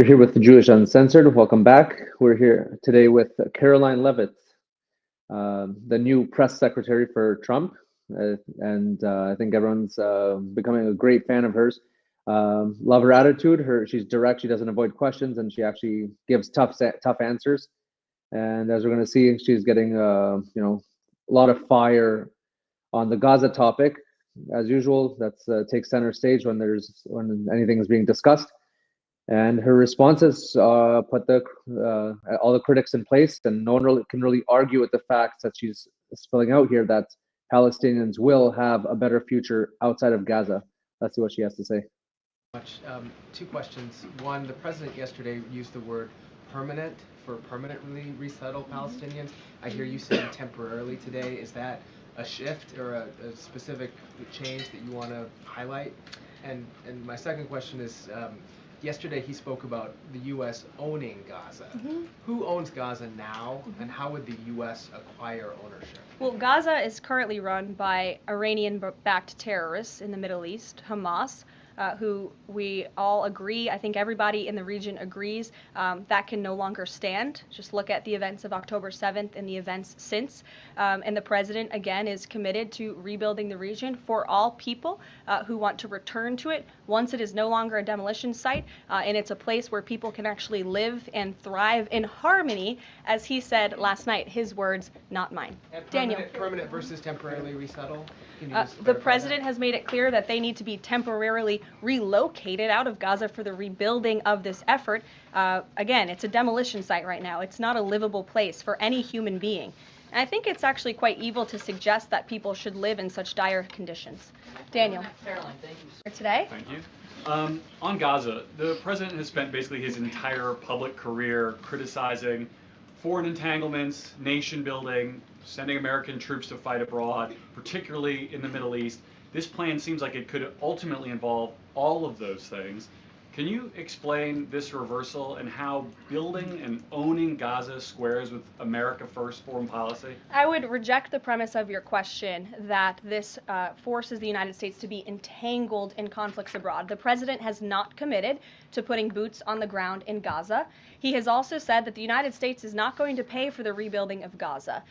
We're here with the Jewish Uncensored. Welcome back. We're here today with Karoline Leavitt, the new press secretary for Trump, and I think everyone's becoming a great fan of hers. Love her attitude. She's direct. She doesn't avoid questions, and she actually gives tough answers. And as we're going to see, she's getting a lot of fire on the Gaza topic, as usual. That's takes center stage when anything is being discussed. And her responses put all the critics in place, and no one can really argue with the facts that she's spelling out here that Palestinians will have a better future outside of Gaza. Let's see what she has to say. Two questions. One, the president yesterday used the word permanent for permanently resettle Palestinians. I hear you saying temporarily today. Is that a shift or a specific change that you want to highlight? And my second question is, yesterday he spoke about the U.S. owning Gaza. Who owns Gaza now, and how would the U.S. acquire ownership? Well, Gaza is currently run by Iranian-backed terrorists in the Middle East, Hamas, who we all agree, I think everybody in the region agrees, that can no longer stand. Just look at the events of October 7th and the events since. And the president, again, is committed to rebuilding the region for all people who want to return to it once it is no longer a demolition site, and it's a place where people can actually live and thrive in harmony, as he said last night. His words, not mine. Daniel. Permanent versus temporarily resettle? The president has made it clear that they need to be temporarily relocated out of Gaza for the rebuilding of this effort. Again, it's a demolition site right now. It's not a livable place for any human being. And I think it's actually quite evil to suggest that people should live in such dire conditions. Daniel. Caroline, thank you. For today? Thank you. On Gaza, the president has spent basically his entire public career criticizing foreign entanglements, nation building, sending American troops to fight abroad, particularly in the Middle East. This plan seems like it could ultimately involve all of those things. Can you explain this reversal and how building and owning Gaza squares with America First foreign policy? I would reject the premise of your question that this forces the United States to be entangled in conflicts abroad. The president has not committed to putting boots on the ground in Gaza. He has also said that the United States is not going to pay for the rebuilding of Gaza.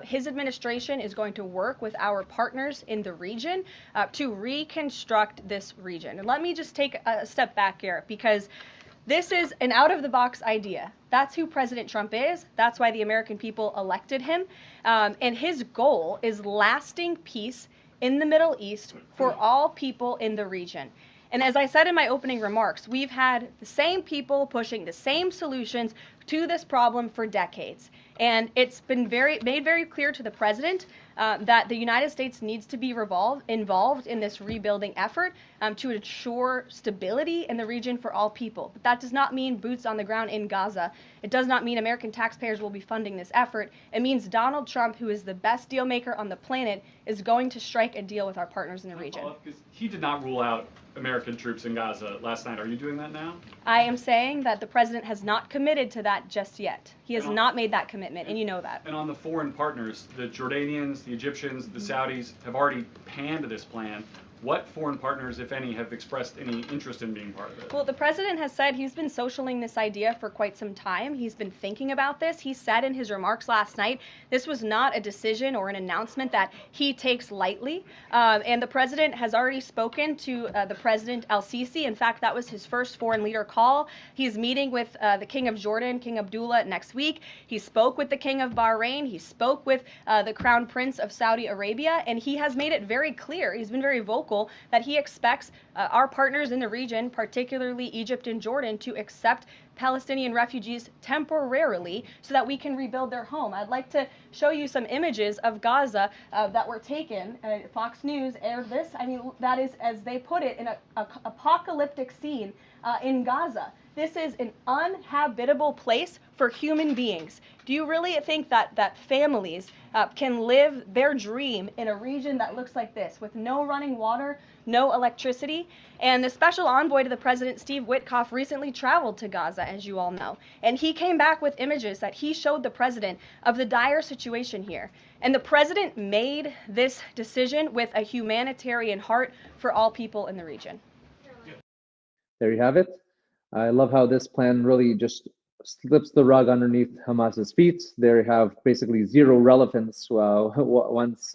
His administration is going to work with our partners in the region to reconstruct this region. And let me just take a step back here, because this is an out-of-the-box idea. That's who President Trump is. That's why the American people elected him. And his goal is lasting peace in the Middle East for all people in the region. And as I said in my opening remarks, we've had the same people pushing the same solutions to this problem for decades. And it's been made very clear to the president that the United States needs to be involved in this rebuilding effort to ensure stability in the region for all people. But that does not mean boots on the ground in Gaza. It does not mean American taxpayers will be funding this effort. It means Donald Trump, who is the best deal maker on the planet, is going to strike a deal with our partners in the region. He did not rule out American troops in Gaza last night. Are you doing that now? I am saying that the president has not committed to that just yet. He has not made that commitment, and you know that. And on the foreign partners, the Jordanians, the Egyptians, the Saudis have already panned this plan. What foreign partners, if any, have expressed any interest in being part of it? Well, the president has said he's been socialing this idea for quite some time. He's been thinking about this. He said in his remarks last night, this was not a decision or an announcement that he takes lightly. And the president has already spoken to the President al-Sisi. In fact, that was his first foreign leader call. He's meeting with the King of Jordan, King Abdullah, next week. He spoke with the King of Bahrain. He spoke with the Crown Prince of Saudi Arabia. And he has made it very clear, he's been very vocal, that he expects our partners in the region, particularly Egypt and Jordan, to accept Palestinian refugees temporarily so that we can rebuild their home. I'd like to show you some images of Gaza that were taken. Fox News aired this. I mean, that is, as they put it, in an apocalyptic scene in Gaza. This is an uninhabitable place for human beings. Do you really think that families can live their dream in a region that looks like this, with no running water, no electricity? And the special envoy to the president, Steve Witkoff, recently traveled to Gaza, as you all know. And he came back with images that he showed the president of the dire situation here. And the president made this decision with a humanitarian heart for all people in the region. There you have it. I love how this plan really just slips the rug underneath Hamas's feet. They have basically zero relevance once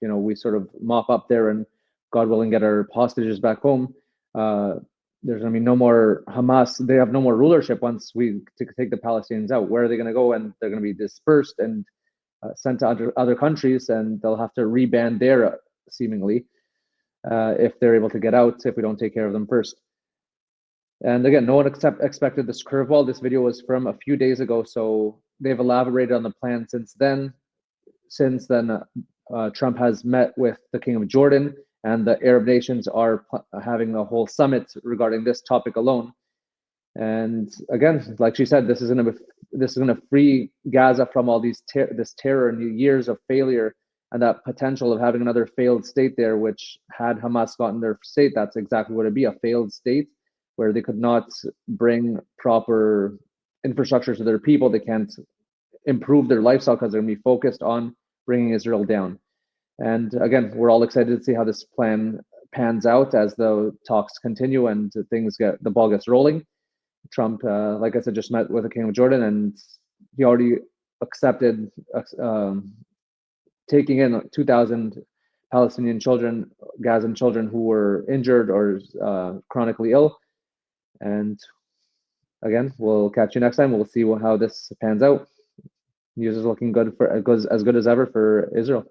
we sort of mop up there and, God willing, get our hostages back home. There's going to be no more Hamas. They have no more rulership once we take the Palestinians out. Where are they going to go? And they're going to be dispersed and sent to other countries, and they'll have to reband there, seemingly, if they're able to get out, if we don't take care of them first. And again, no one expected this curveball. This video was from a few days ago, so they've elaborated on the plan since then. Since then, Trump has met with the King of Jordan, and the Arab nations are having a whole summit regarding this topic alone. And again, like she said, this is gonna free Gaza from all this terror and years of failure, and that potential of having another failed state there. Which, had Hamas gotten their state, that's exactly what it'd be—a failed state, where they could not bring proper infrastructure to their people. They can't improve their lifestyle because they're going to be focused on bringing Israel down. And again, we're all excited to see how this plan pans out as the talks continue and the ball gets rolling. Trump, like I said, just met with the King of Jordan, and he already accepted taking in 2,000 Palestinian children, Gazan children who were injured or chronically ill. And again, we'll catch you next time. We'll see how this pans out. News is looking good as good as ever for Israel.